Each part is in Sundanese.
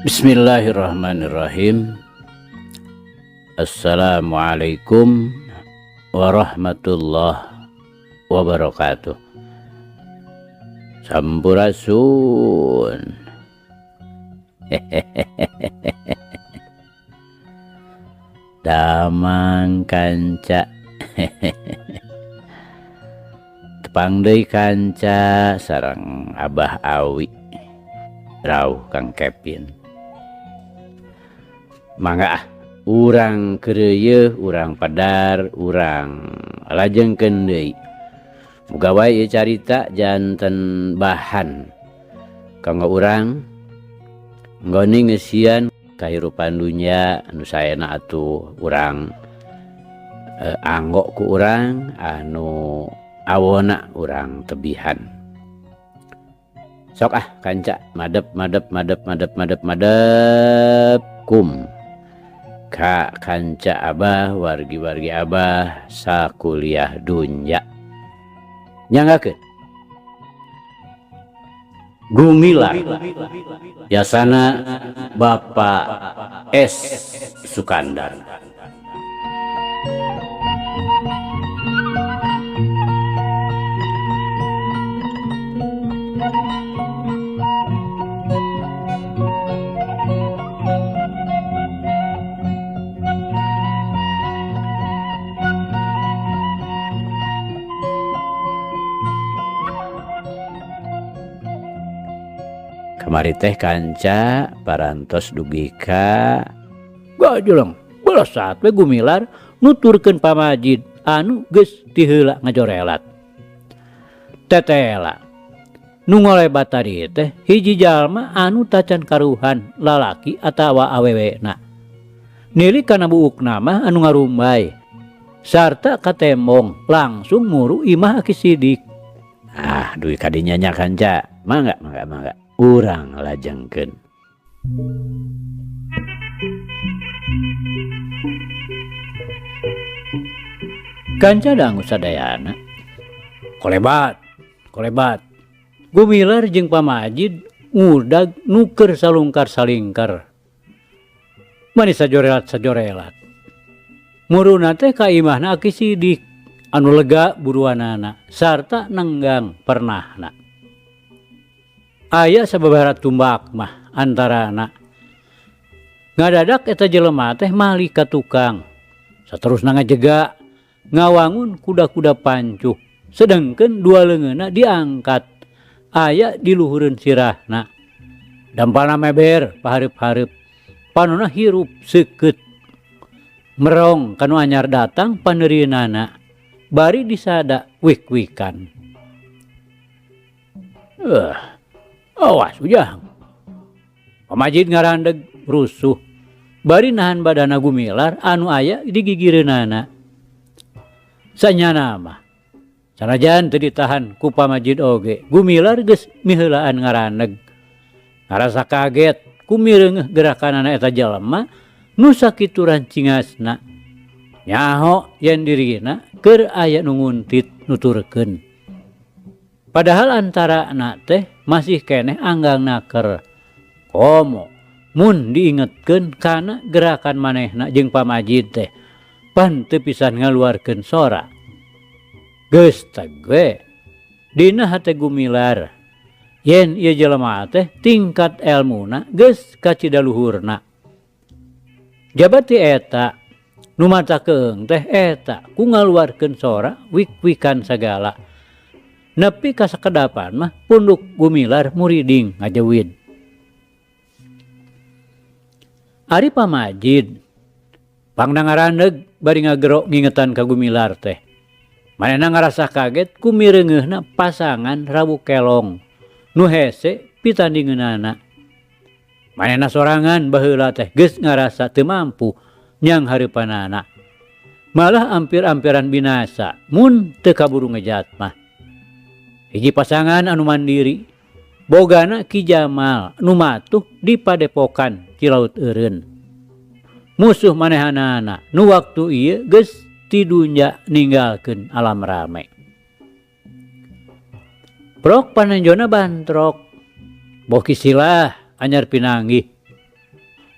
Bismillahirrahmanirrahim. Assalamualaikum warahmatullahi wabarakatuh. Sampurasun. Damang kanca. Tepang deui kanca sareng Abah Awi. Rauh Kang Kepin. Mangga urang keureuy, urang padar, urang lajengkeun deui. Muga wae ieu carita janten bahan kanggo urang nggoni ngeusian kahirupan dunya anu saena atuh urang anggo ku urang anu awona urang tebihan. Sok kanca madep kum ka kanca Abah wargi-wargi Abah sakuliah dunya. Nyanggakeun Gumilar yasana Bapak S. Sukandar. Kamari teh kanca parantos dugi ka gajelang belas saat we Gumilar nuturkeun pamajid anu geus ti heula ngajorelat. Tetela nu ngolebat tadi teh hiji jalma anu tacan karuhan lalaki atawa awewena. Nili kana buukna mah anu ngarumbay sarta katembong langsung muru imah aki sidik. Duit kadinya nya kanca. Mangga. Urang lajengkeun. Kanca dangu sadayana. Kolebat. Gumilar jeung pamajid ngudag nuker salungkar-salingkar. Mani sajorelat. Muruna teh ka imahna aki sidik anu lega buruanana sarta nenggang pernahna. Aya sababaraha tumbak mah antarana ngadadak eta jelema teh mali ka tukang saterusna ngajega ngawangun kuda-kuda pancuh sedengkeun dua leungeunna diangkat aya di luhureun sirahna dampalna meber pahareup-hareup panonna hirup seukeut merong kanu anyar datang paneurieunnana bari disada wik-wikan. Awas ujang. Pamajid ngarandeg rusuh. Bari nahan badana Gumilar anu aya di gigireunana. Sanyana mah sanajan teu ditahan ku pamajid oge, Gumilar geus miheulaan ngarandeg. Ngarasa kaget ku mireungeuh gerakanana eta jalema nu sakitu rancingasna. Nyaho yen dirina keur aya nu nguntit nuturkeun. Padahal antarana teh masih keneh anggang naker. Komo mun diingetkeun kana gerakan manehna jeung pamajid teh pan teu pisan ngaluarkeun sora. Geus tege dina hate Gumilar yen ieu jelema teh tingkat elmuna geus ka cidaluhurna. Jabati eta nu matakeung teh eta ku ngaluarkeun sora wik-wikan sagala. Nepi ka sakedapan mah punduk Gumilar muriding ngajeuwid. Ari pamajid pangna ngarandeg bari ngagero ngingetan ka Gumilar teh. Manehna ngarasa kaget ku mireungeunna pasangan rabu kelong nu hese pitandingeunana. Manehna sorangan baheula teh geus ngarasa teu mampu nyang hareupanana. Malah ampir-ampiran binasa mun teu kaburu ngejat mah. Hiji pasangan anu mandiri bogana Ki Jamal nu matuh di Padepokan Cilaut Eureun. Musuh manehanana nu waktu ieu geus ti dunya ninggalkeun alam rame. Prok panenjona bantrok. Boh kisilah anyar pinanggih.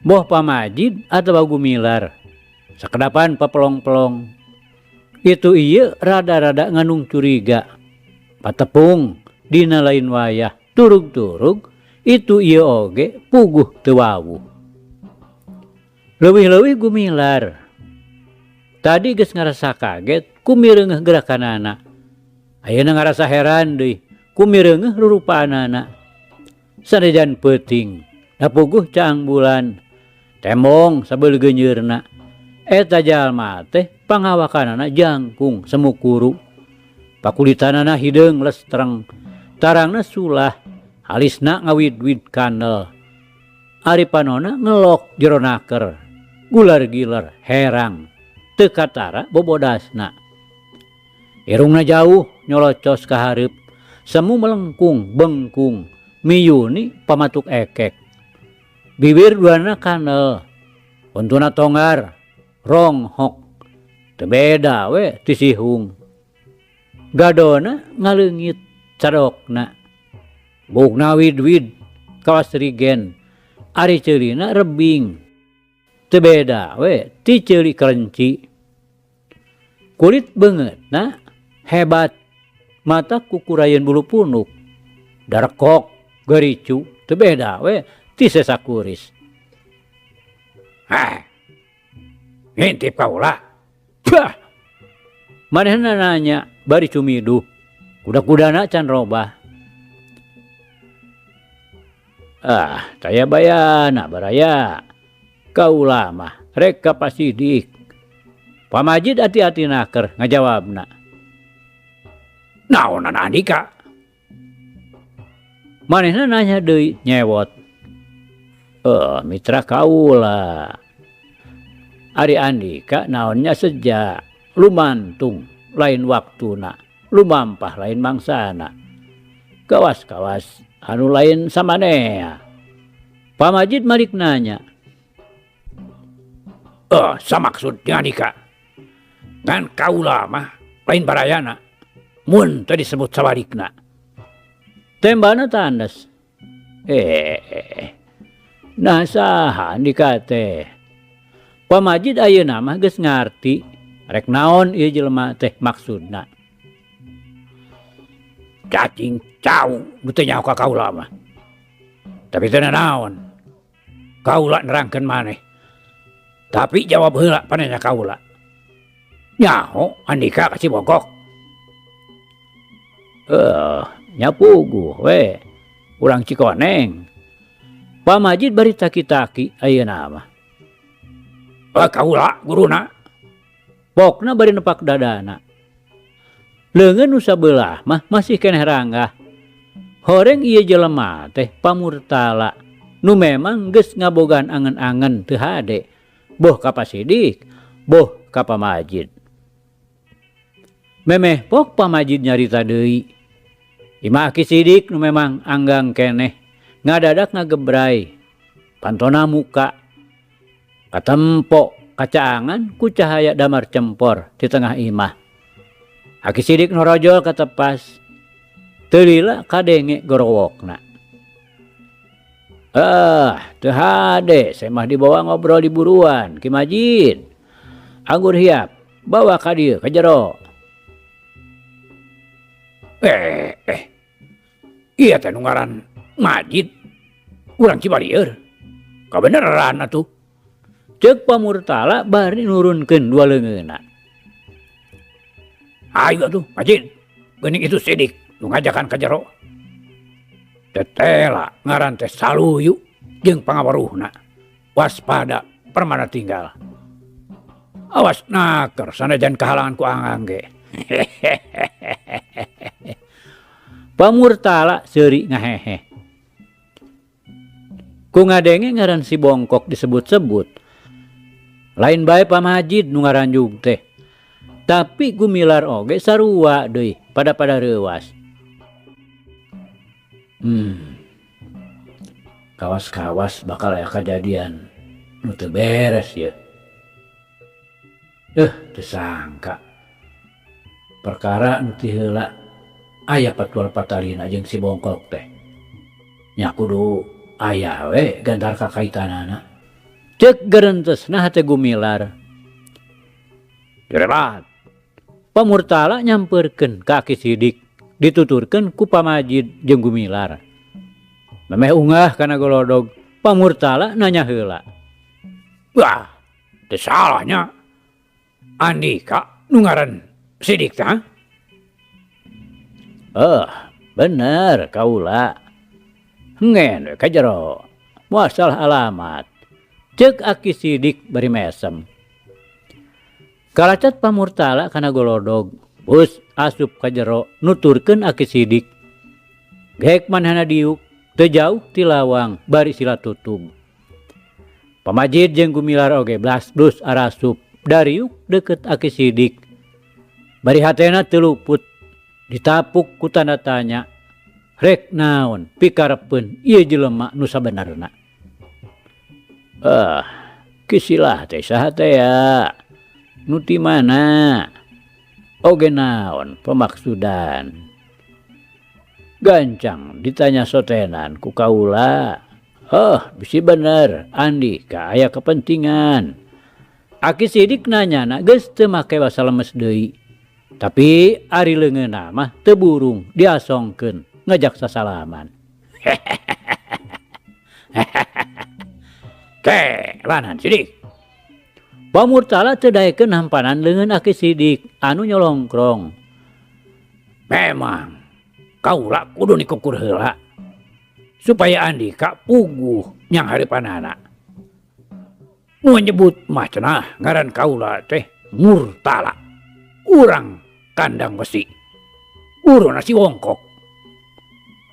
boh pamajid atau gumilar sakedapan papelong-pelong itu iya rada-rada nganung curiga patepung dina lain wayah turug-turug itu iya oge puguh teu wawuh. Leuwih-leuwih gumilar tadi geus ngarasa kaget ku mireungeuh gerakanana. Ayeuna ngarasa heran deui ku mireungeuh rurupaanana. Sanajan peuting da puguh caang bulan tembong sabeul geunyeurna. Eta jalma teh pangawakanana jangkung semukuru. Pakulitanana hideung lestreng, tarangna sulah, alisna ngawid-wid kandel. Ari panonna ngelok jero naker, gular-giler herang, teu katara bobodasna. Irungna jauh nyolocos ka hareup, semu melengkung bengkung, miyuni pamatuk ekek. Bibir duana kandel, untuna tonggar, ronghok, teu beda we ti sihung. Gadona ngaleungit cadokna, bukna wid-wid kawas rigen, ari ceulina rebing, teu beda we ti ceuli kelenci. Kulit beungeutna hebat, mata kukurayeun bulu punuk, darekok gericu, teu beda we ti sesakuris. Ngintip kaula. Pah. Manehna nanya bari cumiduh. Kuda-kudana can robah. Taya bayana baraya. Kaula mah rek ka Pasidik. Pamajid hati-hati naker ngajawabna. Naonan Andika? Manehna nanya deui nyewot. Mitra kaula. Ari Andika naonnya sejak lumantung lain waktuna, lumampah lain mangsana. Kawas-kawas anu lain samanea. Pamajid malik nanya. Samaksudnya Andika. Kan kaula mah lain barayana. Mun tadi sebut sawarikna. Tembana tandas. Nah saha Andika teh. Pamajid ayeuna mah geus ngarti rek naon ieu jelema teh maksudna. Cacing cau nu teu nyaho ka kaula mah. Tapi teu naon. Kaula nerangkeun maneh. Tapi jawab heula pananya kaula. Nyaho Andika ka Cibogok? Nyapuguh we. Urang Cikoneng. Pamajid bari taki-taki ayeuna mah. Kaula guruna. Pokna bari nepak dadana. Leungeun nu sabelah mah masih keneh ranggah. Horeng ieu jelema teh pamurtala nu memang geus ngabogaan angen-angen teu hade. Boh ka Pasidik, boh ka Pamajid. Memeh pok Pamajid nyarita deui. Imah Ki Sidik nu memang anggang keneh ngadadak ngagebrai. Pantona muka katempo kacaangan ku cahaya damar cempor di tengah imah. Aki Sidik norojol katepas. Teu lila kadenge gorowokna. Teu hade, saya mah dibawa ngobrol di buruan, Ki Majid. Anggur hiap, bawa ka dieu ka jero. Iya teh nu ngaran Majid. Urang Cibalieur. Kabeneran atuh. Ceuk pamurtala bari nurunkeun dua leungeunna. Ayo atuh Majid, geuning itu Sidik nu ngajakan ka jero. Tetela ngaran teh Saluyu jeung pangawaruhna. Waspada permana tinggal. Awas naker sanajan kahalangan ku anggang ge. Pamurtala seuri ngahehe. Ku ngadenge ngaran si bongkok disebut-sebut. Lain bae Pamajid nu ngaranjug teh. Tapi gumilar oge sarua deui pada reuwas. Kawas-kawas bakal aya kejadian nu teu beres ya. Teu sangka. Perkara nu ti heula aya patual patalina jeung si bongkok teh. Nya kudu aya we gantar kakaitanana. Cek gerentesna hate gumilar. Jerelat. Pamurtala nyamperkeun ka Aki Sidik, dituturkeun ku Pamajid jeung gumilar. Memeh ungah kana golodog, Pamurtala nanya heula. Wah, teu salahnya. Andika nu ngaran Sidik tah? Bener kaula. Ngen we ka jero. Moal alamat. Cek Aki Sidik bari mesem. Kalacet Pamurtala kana golodog, bus asup ka jero nuturkeun Aki Sidik. Gek manehna diuk teu jauh ti lawang bari sila tutug. Pamajid jeung gumilar oge blas-blus arasup dariuk deket Aki Sidik. Bari hatena teu luput ditapuk ku tanda tanya. Rek naon pikarepeun ieu jelema nu sabenerna. Kisilah teh saha teh ya. Nu ti mana? Oge naon pemaksudan? Gancang ditanya sotenan ku kaula. Bisi bener Andika aya kepentingan. Aki Sidik nanyana geus teu make basa lemes deui. Tapi ari leungeunna mah teu burung diasongkeun ngajak sasalaman. Lanan Sidik. Pamurtala teu daekeun hampanan leungeun Aki Sidik anu nyolongkrong. Memang kaula kudu nikukur heula supaya Andika puguh nyang hareupanana. Nu nyebut mah cenah ngaran kaula teh Murtala. Urang kandang besi. Uruna si Wongkok.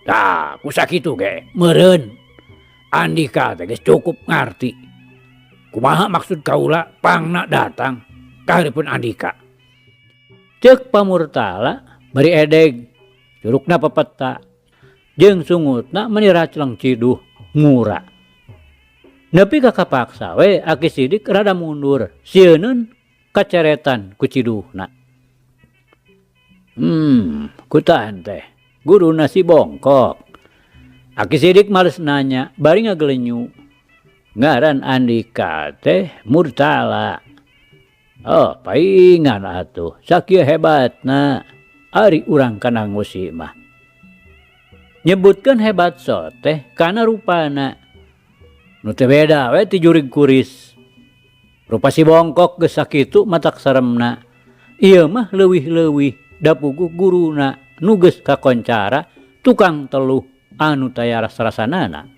Tah, kusakitu ge meureun Andika teh geus cukup ngarti kumaha maksud kaula pangna datang ka hareupeun Andika. Ceuk Pamurtala bari edeg curugna pepeta jeung sungutna meni racleng ciduh ngura. Nepi ka kapaksa we Aki Sidik rada mundur sieunun kaceretan ku ciduhna. Kutaan teh guruna si Bongkok. Aki Sidik males nanya bari ngagelenyu. Ngaran Andika teh Murtala. Paingan atuh sakieu hebatna ari urang kana ngusi mah. Nyebutkeun hebat so teh kana rupana. Nu teu beda we ti jurig kuris. Rupa si Bongkok geus sakitu matak saremna. Ieu mah leuwih-leuwih da puguh guruna nu geus kakoncara tukang teluh anu taya rasa-rasanana.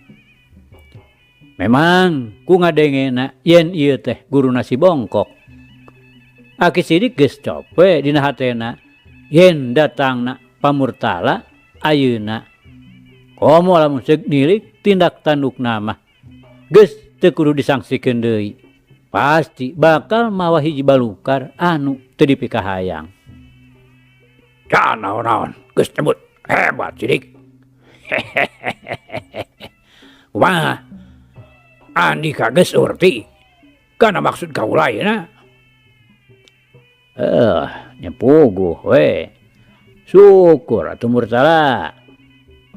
Memang ku ngadengena yen ieu teh guruna si Bongkok. Aki Sidik geus cope dina hatena yen datangna Pamurtala ayeuna. Komo lamun ceuk nilik tindak tandukna mah geus teu kudu disangsikeun deui. Pasti bakal mawa hiji balukar anu teu dipikahayang. Can naon-naon geus nyebut hebat Sidik. Kumaha? Andika geus urti kana maksud kaula ayeuna. Nyepuguh we. Syukur atuh Murtala.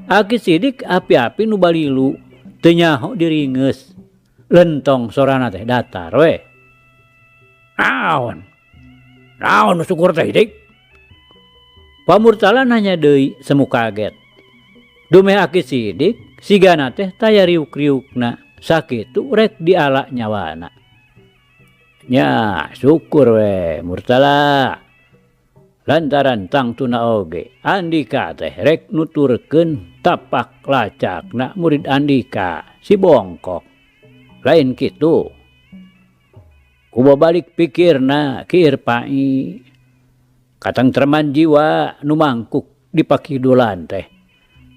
Aki Sidik api-api nu balilu teu nyaho diringeus. Lentong sorana teh datar we. Naon? Naon nu syukur teh Sidik? Pamurtala nanya deui semu kaget. Dumeh Aki Sidik sigana teh taya riuk-riukna sakitu rek diala nyawana. Nya syukur we Murtala. Lantaran tangtuna oge Andika teh rek nuturkeun tapak lacakna murid Andika si Bongkok. Lain kitu. Kuba balik pikirna Ki Irpai. Katangtreman jiwa nu mangkuk di pakidulan teh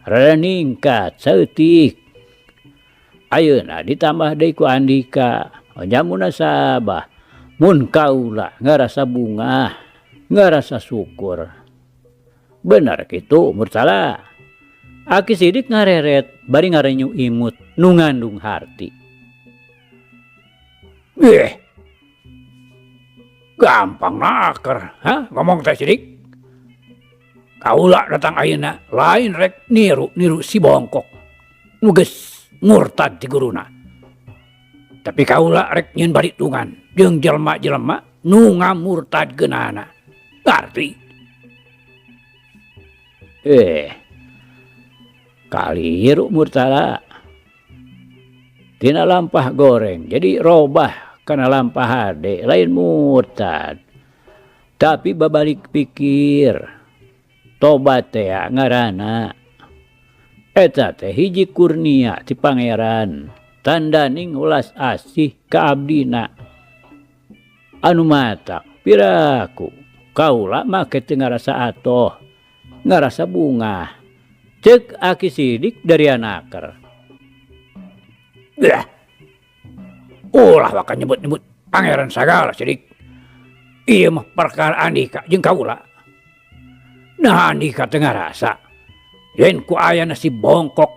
rada ningkat saeutik. Ayeuna ditambah deui ku Andika. Nyamuna sabah mun kaula ngarasa bungah, ngarasa syukur. Bener kitu Murtala. Aki Sidik ngareret bari ngarenyu imut nu ngandung harti. Gampang naker, ngomong teh Sidik. Kaula datang ayeuna lain rek niru si Bongkok. Nu geus murtad ti guruna. Tapi kaula rek nyeun balitungan jeung jelema-jelema nu ngamurtad geunana. Arti kaliru murtala tina lampah goreng jadi robah kana lampah hade lain murtad. Tapi babalik pikir tobat teh ngaranna eta teh hiji kurnia ti pangeran tandaning ulas asih ka abdina anu matak piraku kaula make teu ngarasa atoh ngarasa bunga cek Aki Sidik dari anaker. Ulah wakan nyebut-nyebut pangeran sagala Sidik. Iya mah perkara Andika jeung kaula. Nah Andika teu ngarasa yen ku aya nasi bongkok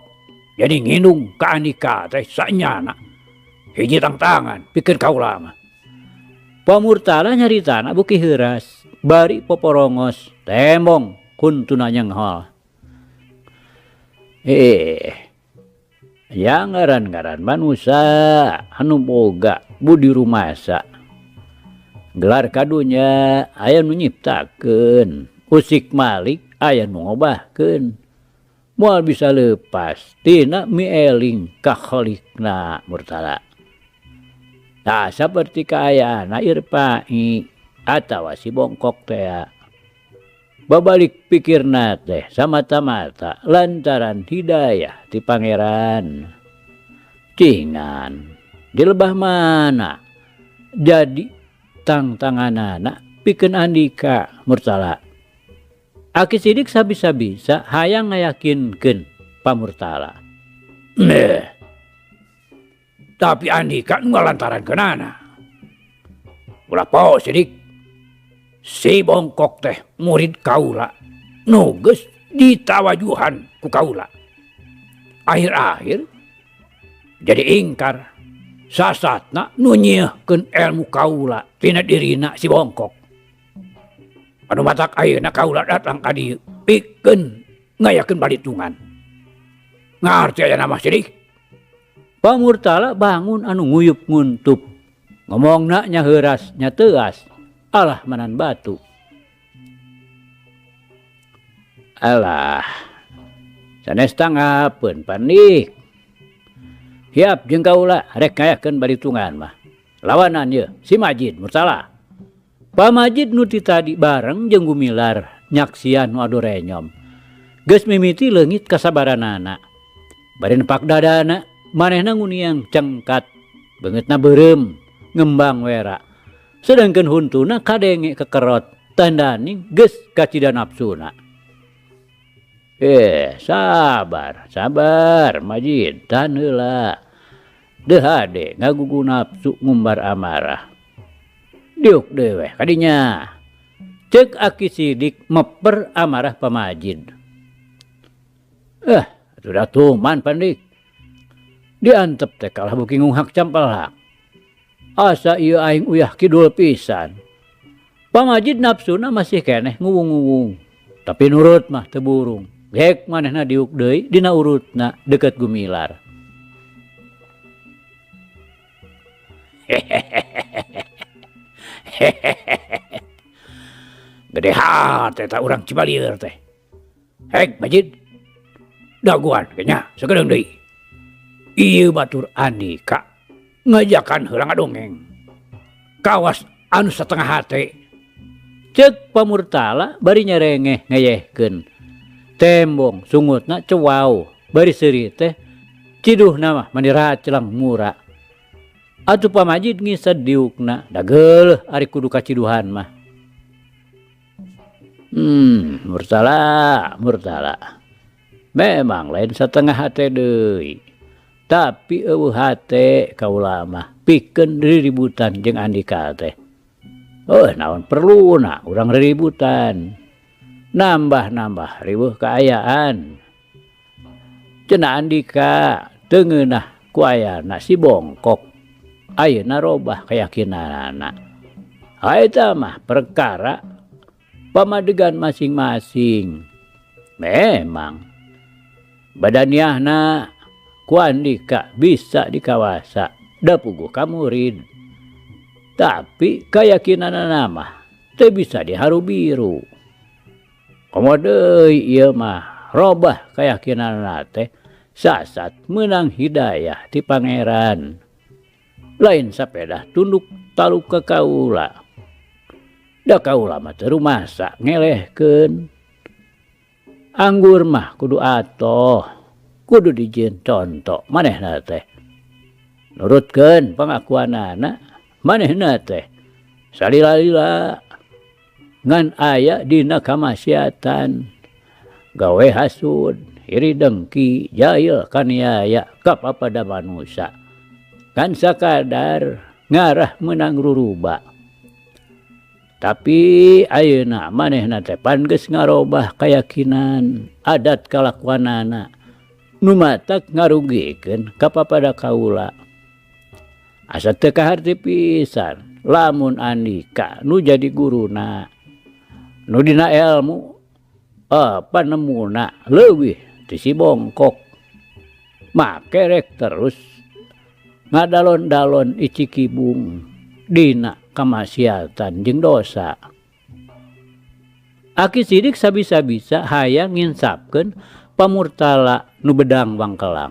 jadi nginung ka Andika teh saenyana hiji tangtangan pikeun kaula mah. Pamurtala nyaritana beuki heuras bari poporongos temong kuntuna nyenghol. Yang ngaran-ngaran manusia anu boga budi rumasa. Gelar kadunya aya nu nyiptakeun, usik malik aya nu ngobahkeun. Moal bisa leupas tina mieling ka khaliqna murtala. Tah saperti kaayana Irpai atawa si bongkok teh. Babalik pikirna teh samata-mata lantaran hidayah ti pangeran. Cingan di lebah mana jadi tangtanganana pikeun Andika murtala. Aki Sidik sabisa-bisa hayang ngayakinkeun pamurtala. Tapi Andika ngalantaran keunana. Ulah poe Sidik. Si bongkok teh murid kaula nu geus ditawajuhan ku kaula. Akhir-akhir jadi ingkar sasatna nu nyieunkeun ilmu kaula tina dirina si bongkok. Anu matak ayeuna kaula datang ka dieu pikeun ngayakeun balitungan. Ngarti aya nama Sidik. Pamurtala bangun anu nguyup nguntup. Ngomongna nya heuras nya teuas. Alah manan batu. Alah sanes tangapeun panik. Hiap jeung kaula rek ngayakeun balitungan mah. Lawanan ye si Majid murtala. Pa Majid nu ti tadi bareng jeung Gumilar nyaksian nu adu renyom. Geus mimiti leungit kasabaranana. Bari nepak dadana manehna nguniang cengkat beungeutna beureum ngembang wera. Sedangkan huntuna kadenge kekerot tandaning geus kacida nafsuna. Sabar Majid tahan heula. Deu hade ngagugu nafsu ngumbar amarah. Diuk dewe kadinya. Cek Aki Sidik meper amarah Pa Majid. Sudah tuman pandik. Diantep teh kalah beuki ngunghak campelhak. Asa ieu aing uyah kidul pisan. Pa Majid nafsuna masih keneh nguwung-nguwung. Tapi nurut mah teu burung. Gek manehna diuk deui dina urutna deket Gumilar. Gede hate eta urang Cibalieur teh. Hek Majid. Daguan kenya sakedeung deui. Ieu batur Andika ngajakan heula ngadongeng. Kawas anu satengah hate. Ceuk pamurtala bari nyarengeh ngayehkeun. Tembong sungutna cewau bari seuri teh ciduhna mah mani racelang mura. Atuh Pa Majid ngised diukna da geuleuh ari kudu kaciduhan mah. Murtala. Memang lain satengah hate deui. Tapi eueuh hate kaula mah pikeun riributan jeung Andika teh. Naon perluna urang riributan. Nambah riweuh kaayaan. Cenah Andika teu ngeunah ku ayana si bongkok. Ayeuna robah keyakinanana. Eta mah perkara pamadegan masing-masing. Memang badaniahna ku Andika bisa dikawasa da puguh ka murid. Tapi keyakinan nama teu bisa diharu biru. Komo deui ieu mah robah keyakinan teh sasat menang hidayah ti pangeran. Lain sapeda tunduk taluk ka kaula. Da kaula mah teu rumasa ngelehkeun. Anggur mah kudu atoh, kudu dijieun conto manehna teh. Nurutkeun pangakuanana manehna teh salila-lila ngan aya dina kamaksiatan, gawe hasud, iri dengki, jail kaniaya ka papada manusia. Kan sakadar ngarah menang ruruba. Tapi ayeuna manehna teh pan geus ngarobah keyakinan, adat kalakuanana nu matak ngarugikeun ka papada kaula. Asa teu kaharti pisan lamun Andika nu jadi guruna, nu dina ilmu panemuna leuwih ti si bongkok. Make rek terus ngadalon-dalon icikibung dina kamaksiatan jeung dosa. Aki sidik sabisa-bisa hayang nginsapkeun pamurtala nu bedang bangkelang.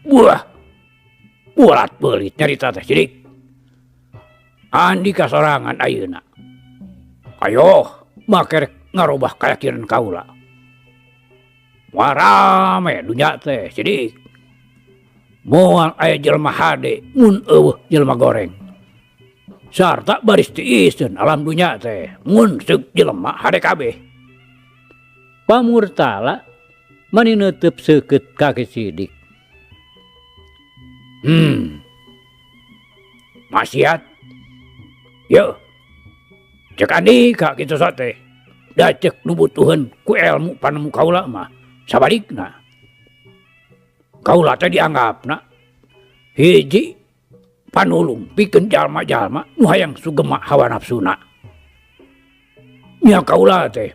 Buah, ulat beulit nyarita teh sidik. Andika sorangan ayeuna. Ayo, make rek ngarobah keyakinan kaula. Warame dunya teh sidik. Moal aya jelema hade mun eueuh jelema goreng. Sarta baris tiiseun alam dunya teh mun seuk jelema hade kabeh. Pamurtala mani neuteub seukeut ka sidik. Maksiat. Yo. Cek Andika kitu sate. Da cek nu butuheun ku ilmu panemu kaula mah sabalikna. Kaula teh dianggapna hiji panulung pikeun jalma-jalma nu hayang sugema hawa nafsuna. Nya kaula teh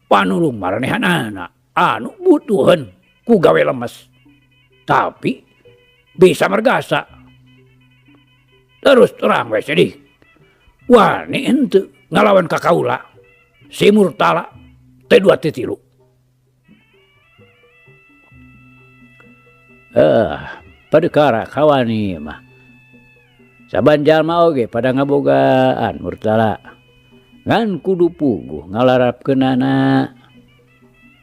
panulung maranehanana anu butuheun ku gawe lemes. Tapi bisa mergasa. Terus terang we sedih. Wani henteu ngalawan ka kaula. Si Murtala teh 2-3. Padekara kawani mah. Saban jalma oge pada ngabogaan Murtala. Ngan kudu puguh ngalarapkeunana.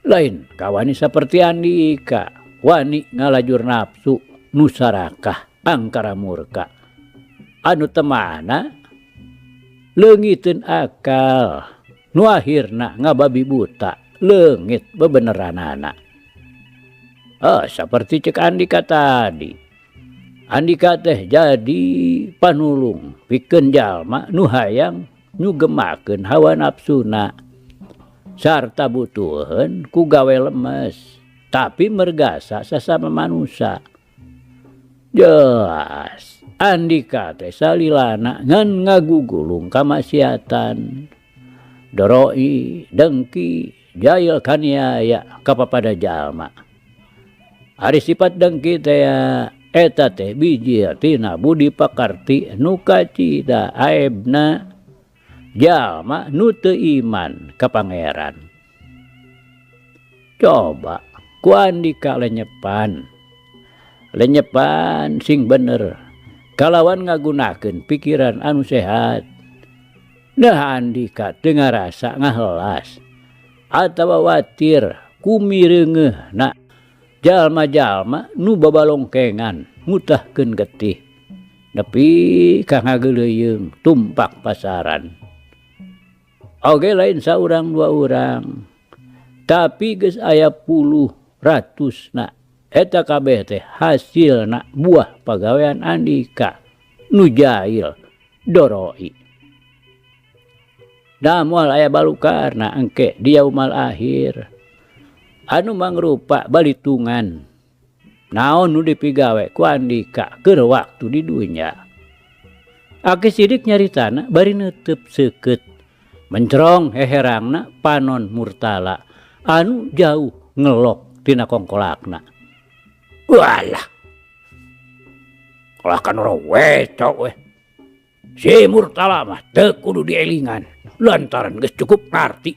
Lain kawani saperti Andika, wani ngalajur nafsu nu sarakah angkara murka. Anu temana leungiteun akal, nu akhirna ngababi buta leungit bebeneranana. Seperti cek Andika tadi. Andika teh jadi panulung pikeun jalma nu hayang nyugemakeun hawa nafsuna. Sarta butuheun ku gawe lemes, tapi mergasa sesama manusia. Jelas Andika teh salilana ngan ngagugulung kamaksiatan. Doroi, dengki, jail kaniaya kapapada jalma. Ari sifat dengki teh eta teh biji tina budi pakarti nu kacida aibna jalma nu teu iman ka pangeran. Coba ku Andika lenyepan sing bener kalawan ngagunakeun pikiran anu sehat. Nah Andika teu ngarasa ngahelas atawa watir ku mireungeunna jalma-jalma nu babalongkengan ngutahkeun getih nepi ka ngageuleuyeung tumpak pasaran. Oge lain saurang dua urang, tapi geus aya puluh ratusna eta kabeh teh hasilna buah pagawean Andika nu jail doroi. Da moal aya balukarna engke di yaumal akhir anu mangrupa balitungan naon nu dipigawe ku Andika keur waktu di dunya. Aki sidik nyaritana bari neuteub seukeut mencerong heherangna panon Murtala anu jauh ngelok tina kongkolakna. Walah, Lah kan orang wetok weh. Si Murtala mah teu kudu dielingan lantaran geus cukup ngarti.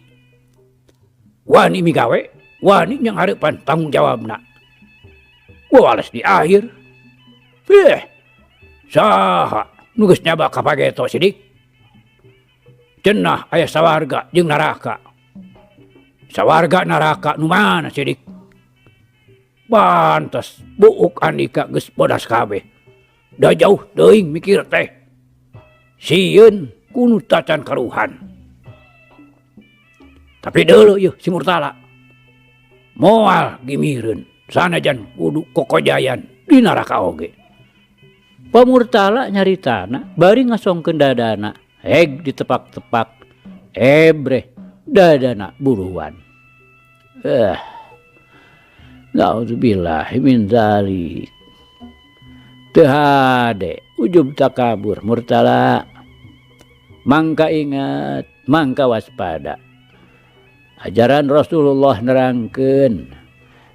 Wani migawe, wani yang hareupan tanggung jawabna. Wales di akhir. Saha nu geus nyaba ka pageto sidik. Cenah aya sawarga jeung naraka. Sawarga naraka nu mana sidik? Pantes buuk Andika geus bodas kabeh. Da jauh teuing mikir teh. Sieun kudu tacan karuhan. Tapi deuleu yeuh si Murtala. Moal gimireun sanajan kudu kokojayan di naraka oge. Pa Murtala nyaritana bari ngasongkeun dadana, heg ditepak-tepak. Ebreh dadana buruan. Nauzubillahi min dzalik. Teu hade ujub takabur Murtala. Mangka ingat, mangka waspada. Ajaran Rasulullah nerangkeun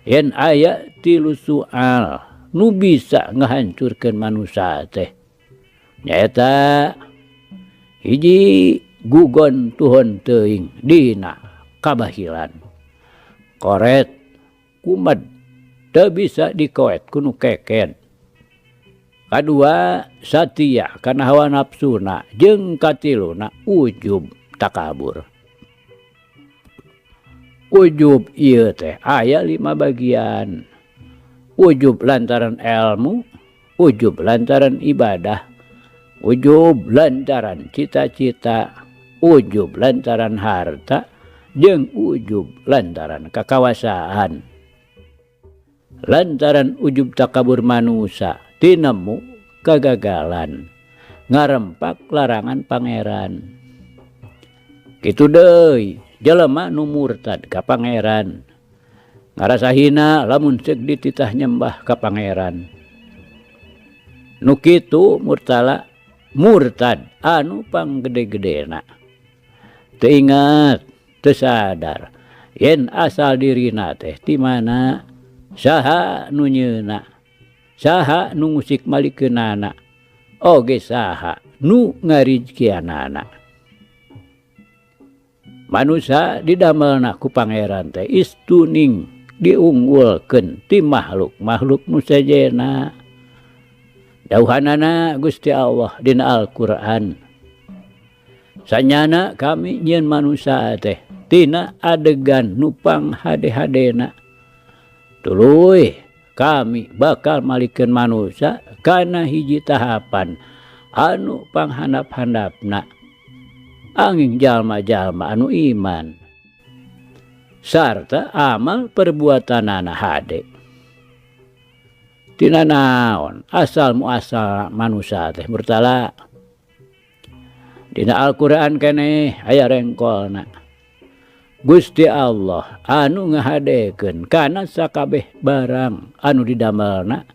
yen aya 3 soal nu bisa ngahancurkeun manusia teh. Nyaeta hiji gugon tuhon teuing dina kabahilan. Koret kumed teu bisa dikoet ku nu keket. Kadua satia kana hawa nafsuna jeung katiluna ujub takabur. Ujub ieu teh aya 5 bagian. Ujub lantaran ilmu, ujub lantaran ibadah, ujub lantaran cita-cita, ujub lantaran harta, jeung ujub lantaran kakawasaan. Lantaran ujub takabur manusia tinemu kegagalan ngarempak larangan pangeran. Kitu deui jelema nu murtad ka pangeran. Ngarasa hina lamun ceuk dititah nyembah ka pangeran. Nu kitu Murtala murtad anu panggede-gedena. Teu ingat, teu sadar yen asal dirina teh ti mana, saha nu nyeuna, saha nu ngusik malikeunana, oge saha nu ngarijkianana. Manusia didamelna ku pangeran teh istuning diunggulkeun ti makhluk-makhluk nu sejenna. Dauhanana Gusti Allah dina Al-Qur'an. Sanyana kami nyieun manusia teh tina adegan nu panghade-hadena. Tuluy kami bakal malikeun manusia kana hiji tahapan anu panghandap-handapna. Angin jalma-jalma anu iman sarta amal perbuatanana hade. Tina naon asal muasal manusia teh Murtala. Dina Al-Qur'an keneh aya rengkolna. Gusti Allah anu ngahadekeun kana sakabeh barang anu didamelna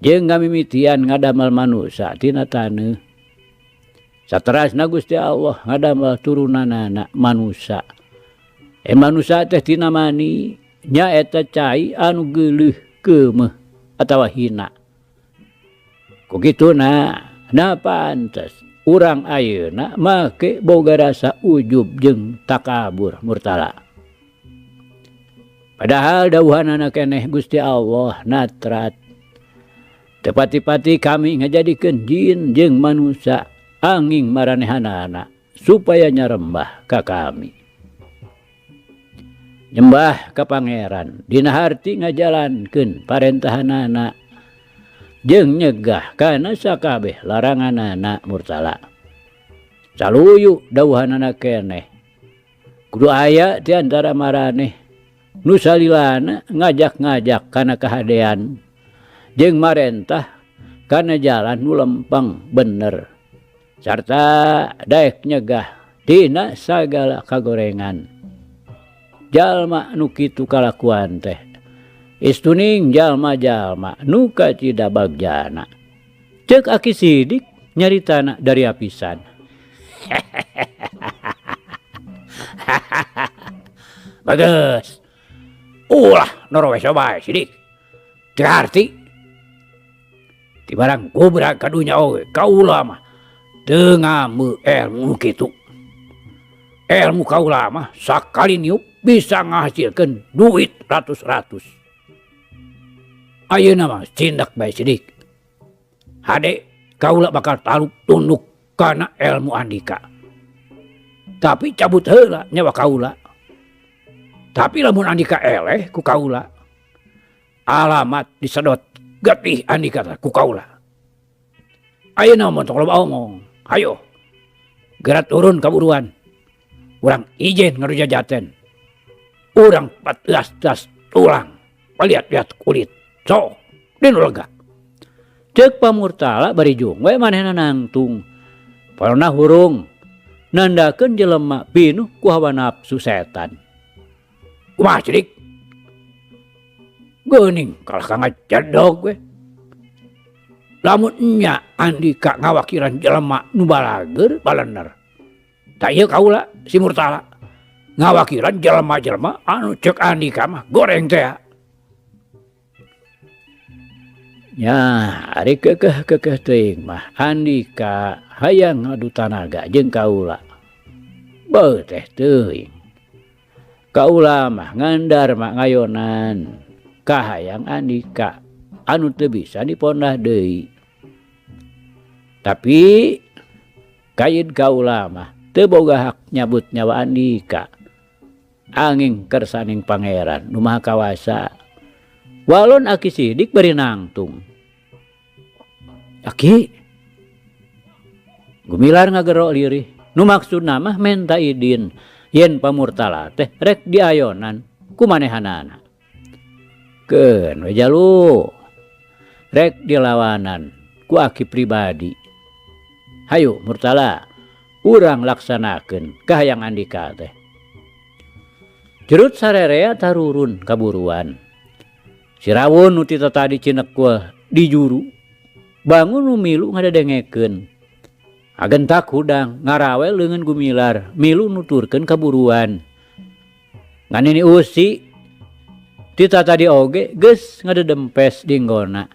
jeung ngamimitian ngadamel manusia tina taneuh. Saterasna Gusti Allah ngadamel turunanana manusia. Manusia teh tina mani nyaeta cai anu geuleuh keumeuh atawa hina. Ku kituna na pantes urang ayeuna make boga rasa ujub jeung takabur Murtala. Padahal dawuhanana keneh Gusti Allah natrat. Tepati-pati kami ngajadikeun jin jeung manusia anging maranehanana supaya nyarembah ka kami. Nyembah ka pangeran dina harti ngajalankeun parentahanana jeung nyegah kana sakabeh laranganana Murtala. Saluyu dawuhanana keneh kudu aya di antara maraneh nu salilana ngajak-ngajak kana kahadean jeung marentah kana jalan nu lempeng bener sarta daek nyegah dina sagala kagorengan. Jalma nu kitu kalakuan teh istuning jalma-jalma nu kacida bagjana. Ceuk Aki Sidik nyaritana dari apisan. Bagus. Ulah norowe bae Sidik. Teu arti. Ti barang gobra kadunya oge kaula mah teu ngambeu ilmu kitu. Ilmu kaula mah sakali niup bisa ngahasilkeun duit ratus-ratus. Ayeuna mah cindak bae sidik. Hade kaula bakal taluk tunduk kana ilmu Andika. Tapi cabut heula nyawa kaula. Tapi lamun Andika eleh ku kaula, alamat disedot getih Andika ku kaula. Ayeuna mah tong loba omong. Hayo. Gerak turun kaburuan. Urang ijen ngarujajaten. Urang 14 tulang. Paliat-liat kulit. Sok, dinu lega. Cek Pamurtala bari jung we manehna nangtung. Parona hurung nandakeun jelema pinuh ku hawa nafsu setan. Kumaha cidik? Geuning kalah ka ngajadog we. Lamun nya Andika ngawakilan jelema nu balager balener. Ta ieu kaula si Murtala ngawakilan jelema-jelema anu cek Andika mah goreng teh. Ya, ari kekeh teuing mah Andika hayang ngadu tanaga jeung kaula. Beuh teh teuing. Kaula mah ngandar mah ngayonan kahayang Andika anu teu bisa dipondah deui. Tapi kaid kaula mah teu boga hak nyabut nyawa Andika. Anging kersaning pangeran nu maha kawasa. Walon Aki Sidik bari nangtung. Aki gumilar ngagerok lirih. Nu maksudna mah menta idin yen Pamurtala teh rek diayonan ku manehanana. Keun we jalu. Rek dilawanan ku Aki pribadi. Hayu Murtala, urang laksanakeun kahayang Andika teh. Jerut sarerea tarurun kaburuan. Si Rawun nu ti tadi cinekul di juru. Bangun nu milu ngadadengekeun. Agentak hudang ngarawe leungeun gumilar, milu nuturkeun kaburuan. Nganini usi ti tadi oge geus ngadedempes dinggona.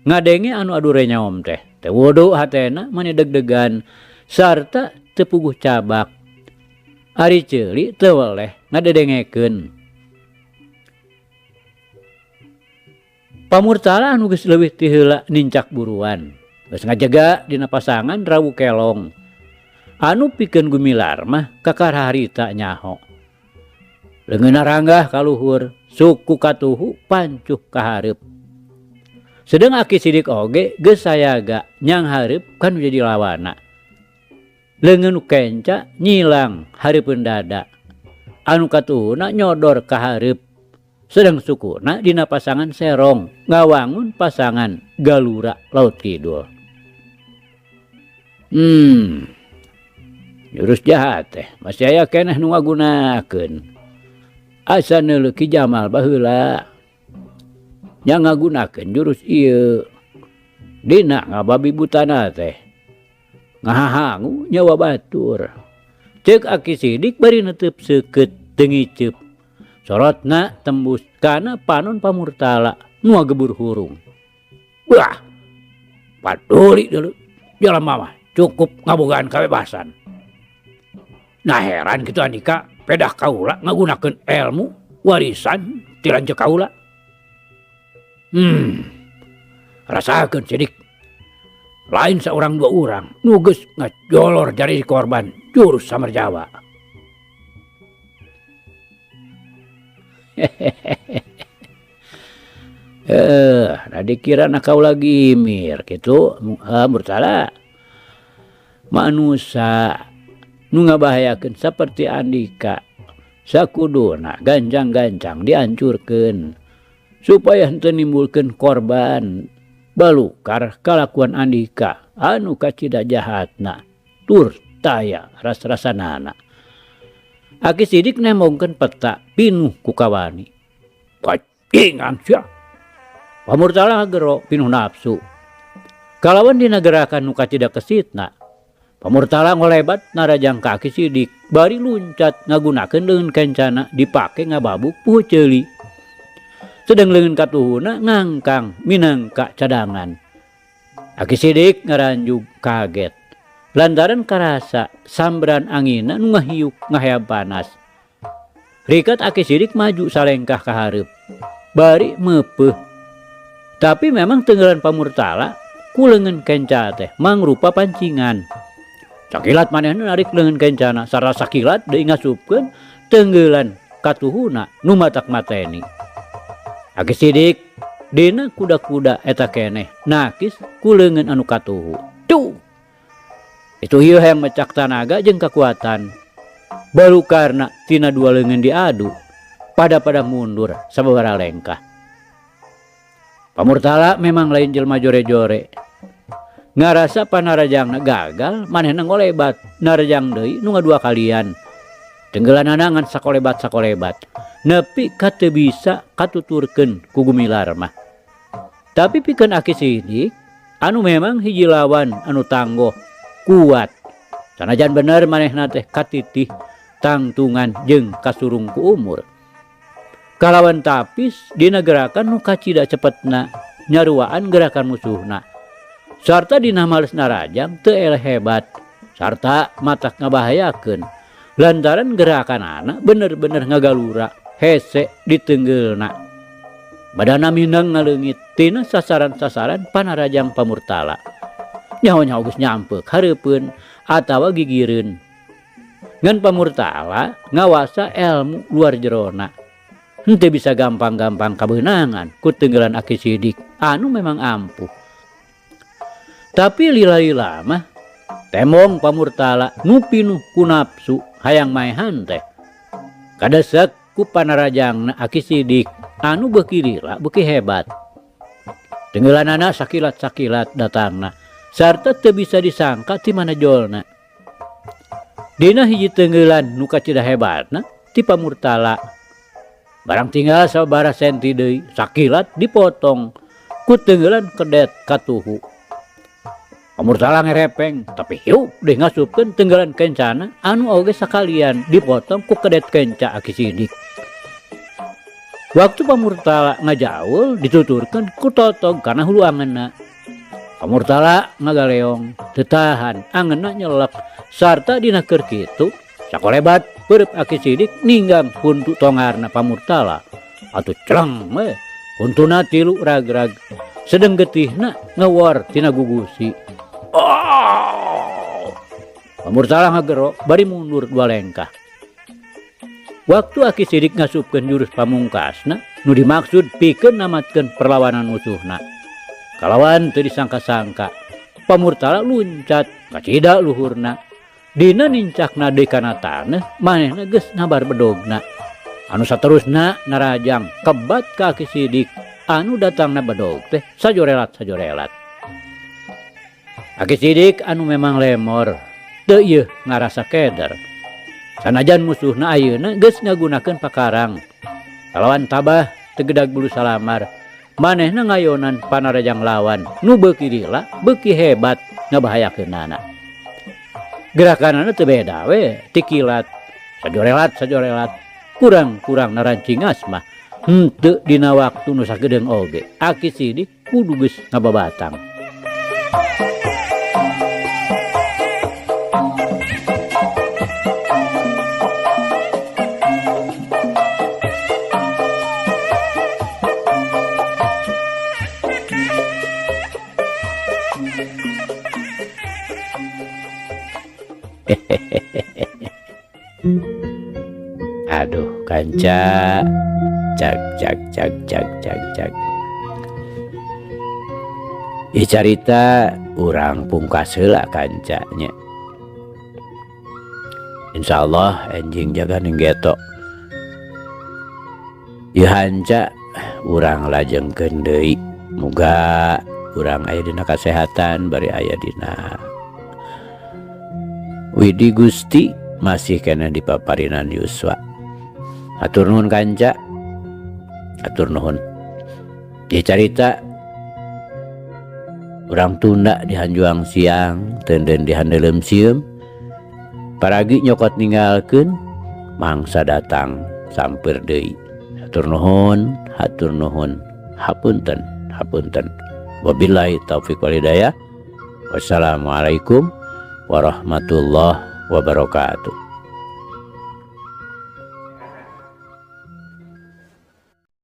Ngadenge anu adure nyaom teh. Teu wudu hatena mane deg-degan sarta teu puguh cabak. Ari ceuli teu weleh ngadedengekeun. Pamurtala anu geus leuwih ti heula nincak buruan. Geus ngajaga dina pasangan rawu kelong. Anu pikeun gumilar mah kakar harita nyaho. Leungeunna ranggah ka luhur, suku katuhu pancuh ka hareup. Sedeng Aki Sidik oge geus sayaga nyang hareup kan jadi lawana. Leungeun kenca nyilang hareupeun dada. Anu katuhuna nyodor ka hareup. Sedang sukuna dina pasangan serong ngawangun pasangan galura laut kidul. Jurus jahat teh masih aya keneh nu ngagunakeun. Asa neuleuh Ki Jamal baheula nya ngagunakeun jurus ieu. Dina ngababi butana teh ngahahangu nyawa batur. Ceuk Aki Sidik bari neuteub seukeut teu ngiceup. Sorotna tembus kana panon Pamurtala nu ngagebur hurung. Wah, paduli deuleu jelema mah cukup ngabogaan kabebasan. Nah heran kitu Andika pedah kaula ngagunakeun ilmu warisan ti lanceuk kaula. Rasakeun Sidik. Lain saurang dua urang nu geus ngajolor jari korban jurus samar Jawa. Nah dikira kaula gimir kitu Murtala. Manusia nu ngabahayakeun saperti Andika sakuduna gancang-gancang dihancurkeun supaya henteu nimbulkeun korban balukar kalakuan Andika anu kacida jahatna tur taya ras-rasanana. Aki Sidik nembongkeun peta pinuh ku kawani. Pacingan sia. Pamurtala ngagero pinuh nafsu. Kalawan dina gerakan nu kacida kesitna, Pamurtala ngolebat narajang ka Aki Sidik bari luncat ngagunakeun leungeun kencana dipake ngababuk pueuh ceuli. Sedeng leungeun katuhuna ngangkang minangka cadangan. Aki Sidik ngaranjug kaget lantaran karasa sambran angina nu ngahiuk ngahayap panas. Rikat Aki Sidik maju salengkah ka hareup bari meupeuh. Tapi memang tenggelan Pamurtala ku leungeun kenca teh mangrupa pancingan. Sakilat manehna narik leungeun kencana sarta sakilat deui ngasupkeun tenggelan katuhuna nu matak mateni. Aki Sidik dina kuda-kuda eta keneh nakis ku leungeun anu katuhu. Tuh. Itu ieu hayang mecak tanaga jeung kekuatan. Baru karena tina dua leungeun diadu pada mundur sababaraha lengkah. Pamurtala memang lain jelema jore-jore. Ngarasa panarajangna gagal manehna ngolebat narajang deui nu ngadua kalian. Tenggelanana ngan sakolebat nepi ka teu bisa katuturkeun ku Gumilar mah. Tapi pikeun Aki Sidik anu memang hiji lawan anu tangguh kuat. Sanajan bener manehna teh katitih tangtungan jeung kasurung ku umur. Kalawan tapis dina gerakan nu kacida cepetna nyaruaan gerakan musuhna. Sarta dina males narajang teu eleh hebat sarta matak ngabahayakeun lantaran gerakanana bener-bener ngagalura hese di teunggeulna. Badana minang ngaleungit tina sasaran-sasaran panarajang Pamurtala. Nyaho-nyaho geus nyampeuk hareupeun atawa gigireun. Ngan Pamurtala ngawasa elmu luar jerona. Henteu bisa gampang-gampang kabeunangan ku teunggelan Aki Sidik anu memang ampuh. Tapi lila-lila mah temong Pamurtala nu pinuh ku nafsu hayang maehan teh. Kadesek ku panarajangna Aki Sidik anu beuki lila beuki hebat. Teunggelanana sakilat-sakilat datangna sarta teu bisa disangka ti mana jolna. Dina hiji teunggelan nu kacida hebatna ti Pamurtala. Barang tinggal sababaraha senti deui sakilat dipotong ku teunggelan kedet katuhu. Pamurtala ngerepeng tapi hiup deui ngasupkeun teunggelan kencana anu oge sakalian dipotong ku kedet kenca Aki Sidik. Waktu Pamurtala ngajaul dituturkeun ku totog kana hulu angeunna. Pamurtala ngagaleong teu tahan angeunna nyelek sarta dina keur kitu sakolebat peureub Aki Sidik ninggang huntu tongarna Pamurtala. Atuh creng we huntuna tilu ragrag sedeng getihna ngewor tina gugusi. Oh! Pamurtala ngagero bari mundur dua lengkah. Waktu Aki Sidik ngasupkeun jurus pamungkasna nu dimaksud pikeun namatkeun perlawanan musuhna. Kalawan teu disangka-sangka Pamurtala luncat kacida luhurna. Dina nincakna deui kana taneuh manehna geus nabar bedogna. Anu saterusna narajang kebat ka Aki Sidik anu datangna bedog teh sajorelat-sajorelat. Aki Sidik anu memang lemor teu ieu ngarasa keder. Sanajan musuhna ayeuna geus ngagunakeun pakarang. Kalawan tabah tegedag bulu salamar manehna ngayonan panarajang lawan nu beuki lila beuki hebat ngabahayakeunana. Gerakanana teu beda we ti kilat sajorelat kurang narancingas mah henteu dina waktu nu sagedeung oge Aki Sidik kudu geus ngababatang. Aduh kanca cak. Ieu carita urang pungkas heula kancanya. Insyaallah enjing jaga ninggeto. Ieu hanca urang lajengkeun deui muga urang aya dina kasehatan bari aya dina widi Gusti masih kena dipaparinan yuswa. Atur nuhun kanca, atur nuhun. Ieu carita urang tunda di hanjuang siang teunden di handeuleum sieum. Paragi nyokot ninggalkeun mangsa datang samper deui. Hatur nuhun, hapunten. Wabillahi taufiq wal hidayah. Wassalamualaikum warahmatullahi wabarakatuh.